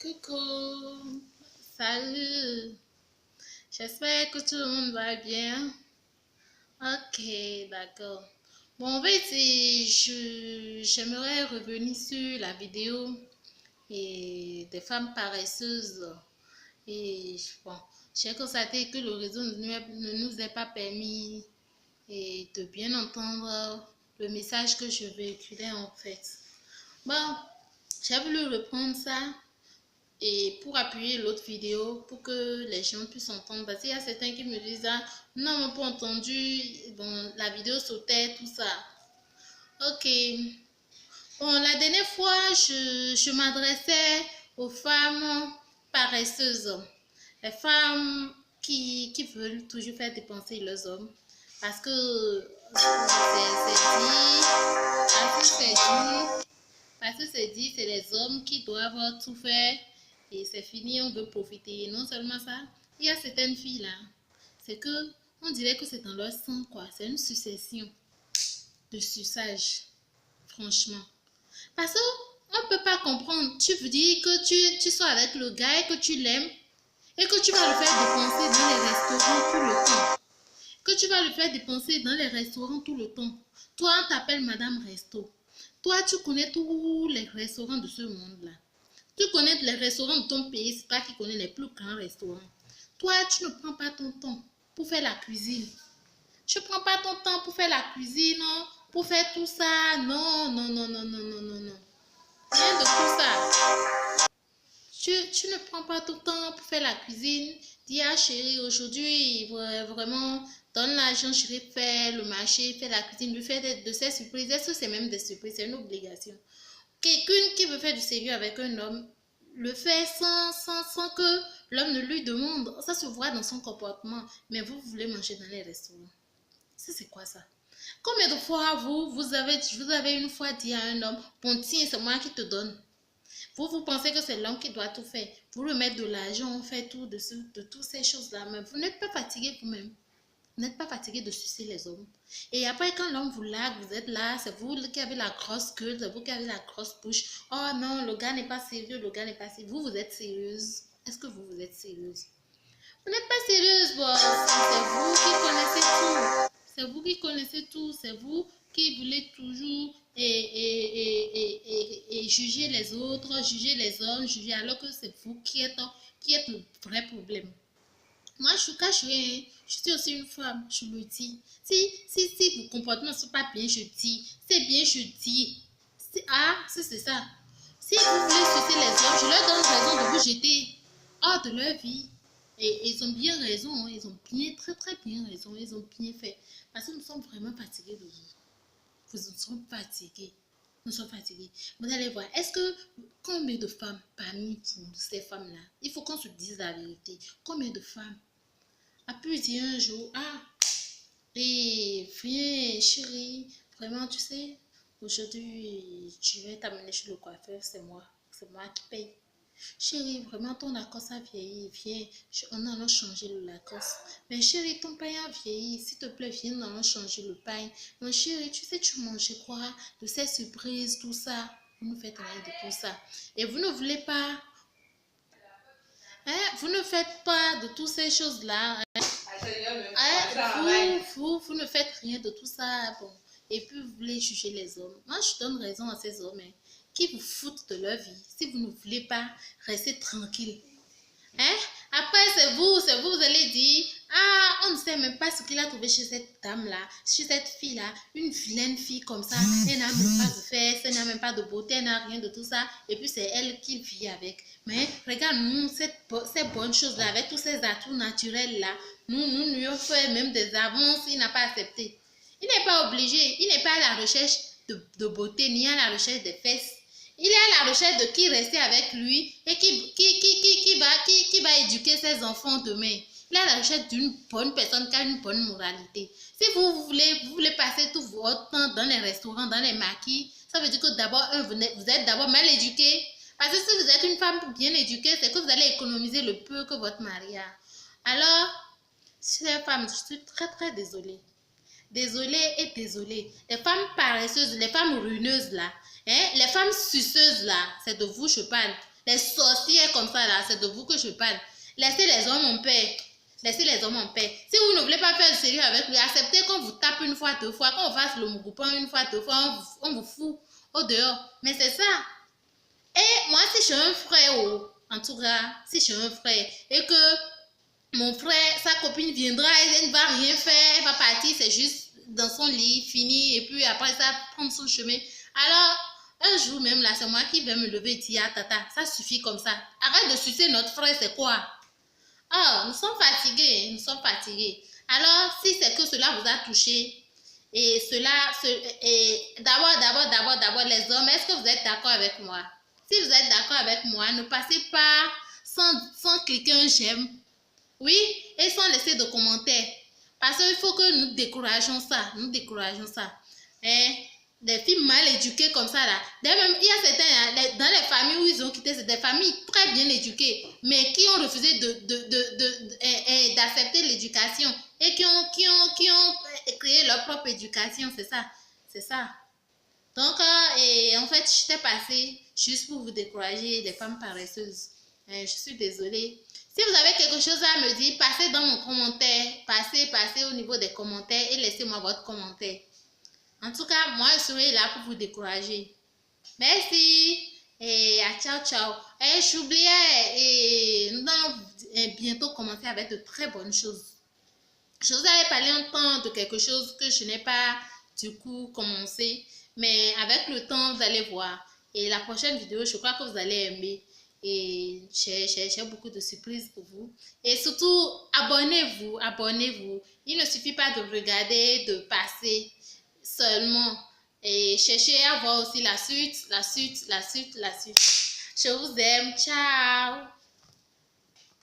Coucou, salut, j'espère que tout le monde va bien. Ok, d'accord. Bon, en fait, j'aimerais revenir sur la vidéo et des femmes paresseuses. Et bon, j'ai constaté que le réseau ne nous est pas permis de bien entendre le message que je véhiculais en fait. Bon, j'ai voulu reprendre ça et pour appuyer l'autre vidéo pour que les gens puissent entendre, parce qu'il y a certains qui me disent ah, non, on n'a pas entendu, bon, la vidéo sautait, tout ça. Ok, bon, la dernière fois je m'adressais aux femmes paresseuses, les femmes qui veulent toujours faire dépenser leurs hommes, parce que c'est dit, c'est les hommes qui doivent tout faire et c'est fini, on veut profiter. Et non seulement ça, il y a certaines filles là, c'est que on dirait que c'est dans leur sang quoi, c'est une succession de suçage, franchement. Parce qu'on ne peut pas comprendre, tu veux dire que tu sois avec le gars et que tu l'aimes et que tu vas le faire dépenser dans les restaurants tout le temps. Que tu vas le faire dépenser dans les restaurants tout le temps. Toi, on t'appelle Madame Resto. Toi, tu connais tous les restaurants de ce monde-là. Tu connais les restaurants de ton pays, c'est toi qui connais les plus grands restaurants. Toi, tu ne prends pas ton temps pour faire la cuisine. Tu ne prends pas ton temps pour faire la cuisine, pour faire tout ça. Non, non, non, non, non, non, non, non. Rien de tout ça. Tu ne prends pas ton temps pour faire la cuisine. Dis à chérie, aujourd'hui, vraiment, donne l'argent, chérie, fais le marché, fais la cuisine, lui fais de ces surprises. Est-ce que c'est même des surprises? C'est une obligation. Quelqu'un qui veut faire du sérieux avec un homme, le fait sans que l'homme ne lui demande. Ça se voit dans son comportement. Mais vous voulez manger dans les restaurants. C'est quoi ça? Combien de fois vous avez une fois dit à un homme, bon tiens, c'est moi qui te donne. Vous pensez que c'est l'homme qui doit tout faire. Vous lui mettez de l'argent, on fait tout de toutes ces choses-là. Mais vous n'êtes pas fatigué vous-même. Vous n'êtes pas fatigué de sucer les hommes. Et après, quand l'homme vous largue, vous êtes là, c'est vous qui avez la grosse queue, c'est vous qui avez la grosse bouche. Oh non, le gars n'est pas sérieux, le gars n'est pas sérieux. Vous êtes sérieuse. Est-ce que vous êtes sérieuse? Vous n'êtes pas sérieuse, bon. C'est vous qui connaissez tout. C'est vous qui connaissez tout. C'est vous qui voulez toujours juger les autres, juger les hommes, juger alors que c'est vous qui êtes le vrai problème. Moi, je suis cachée, je suis aussi une femme, je le dis. Si vos comportements ne sont pas bien, je dis. C'est bien, je dis. C'est ça. Si vous voulez sucer les hommes, je leur donne raison de vous jeter hors de leur vie. Et ils ont bien raison, hein. Ils ont bien, très très bien raison, ils ont bien fait. Parce que nous sommes vraiment fatigués de vous. Nous sommes fatigués. Nous sommes fatigués. Vous allez voir, est-ce que combien de femmes parmi vous, ces femmes-là, il faut qu'on se dise la vérité. Combien de femmes a pu dire un jour, et viens chérie, vraiment tu sais, aujourd'hui tu vais t'amener chez le coiffeur, c'est moi qui paye. Chérie, vraiment ton Lacoste a vieilli, viens, on allons changer le Lacoste. Mais chérie, ton pain a vieilli, s'il te plaît, viens, on allons changer le pain. Mais chérie, tu sais, tu manges quoi? De ces surprises, tout ça. Vous ne faites rien de tout ça. Et vous ne voulez pas, vous ne faites pas de toutes ces choses-là. Vous ne faites rien de tout ça. Bon. Et puis, vous voulez juger les hommes. Moi, je donne raison à ces hommes qui vous foutent de leur vie. Si vous ne voulez pas rester tranquille. Après, c'est vous allez dire, on ne sait même pas ce qu'il a trouvé chez cette dame-là, chez cette fille-là, une vilaine fille comme ça. Elle n'a même pas de fesses, elle n'a même pas de beauté, elle n'a rien de tout ça. Et puis, c'est elle qui vit avec. Mais regarde, nous, ces bonnes choses-là, avec tous ces atouts naturels-là, nous lui avons fait même des avances, il n'a pas accepté. Il n'est pas obligé, il n'est pas à la recherche de beauté, ni à la recherche des fesses. Il est à la recherche de qui rester avec lui et qui va éduquer ses enfants demain. Il est à la recherche d'une bonne personne qui a une bonne moralité. Si vous voulez passer tout votre temps dans les restaurants, dans les maquis, ça veut dire que d'abord, vous êtes d'abord mal éduqué. Parce que si vous êtes une femme bien éduquée, c'est que vous allez économiser le peu que votre mari a. Alors, chères femmes, je suis très très désolée. Désolée et désolée. Les femmes paresseuses, les femmes ruineuses là, les femmes suceuses là, c'est de vous je parle. Les sorcières comme ça, là, c'est de vous que je parle. Laissez les hommes en paix. Laissez les hommes en paix. Si vous ne voulez pas faire du sérieux avec lui, acceptez qu'on vous tape une fois, deux fois, qu'on vous fasse le mougoupan une fois, deux fois, on vous fout au dehors. Mais c'est ça. Et moi, si j'ai un frère, en tout cas, si j'ai un frère, et que mon frère, sa copine viendra, elle ne va rien faire, elle va partir, c'est juste dans son lit, fini, et puis après ça, prendre son chemin. Alors, un jour même, là, c'est moi qui vais me lever et dire, ah, tata, ça suffit comme ça. Arrête de sucer notre frère, c'est quoi? Oh, nous sommes fatigués, nous sommes fatigués. Alors, si c'est que cela vous a touché, et d'abord, les hommes, est-ce que vous êtes d'accord avec moi? Si vous êtes d'accord avec moi, ne passez pas sans cliquer un j'aime. Oui, et sans laisser de commentaires. Parce qu'il faut que nous décourageons ça. Nous décourageons ça. Des filles mal éduquées comme ça, là. Même, il y a certains, dans les familles où ils ont quitté, c'est des familles très bien éduquées, mais qui ont refusé d'accepter l'éducation et qui ont créé leur propre éducation. C'est ça. C'est ça. Donc, en fait, j'étais passée juste pour vous décourager, les femmes paresseuses. Je suis désolée. Si vous avez quelque chose à me dire, passez dans mon commentaire. Passez au niveau des commentaires et laissez-moi votre commentaire. En tout cas, moi, je serai là pour vous décourager. Merci. Et ciao, ciao. Et j'oubliais, nous allons bientôt commencer avec de très bonnes choses. Je vous avais parlé un temps de quelque chose que je n'ai pas du coup commencé. Mais avec le temps, vous allez voir. Et la prochaine vidéo, je crois que vous allez aimer. Et j'ai beaucoup de surprises pour vous. Et surtout, abonnez-vous, abonnez-vous. Il ne suffit pas de regarder, de passer seulement. Et cherchez à voir aussi la suite. Je vous aime. Ciao.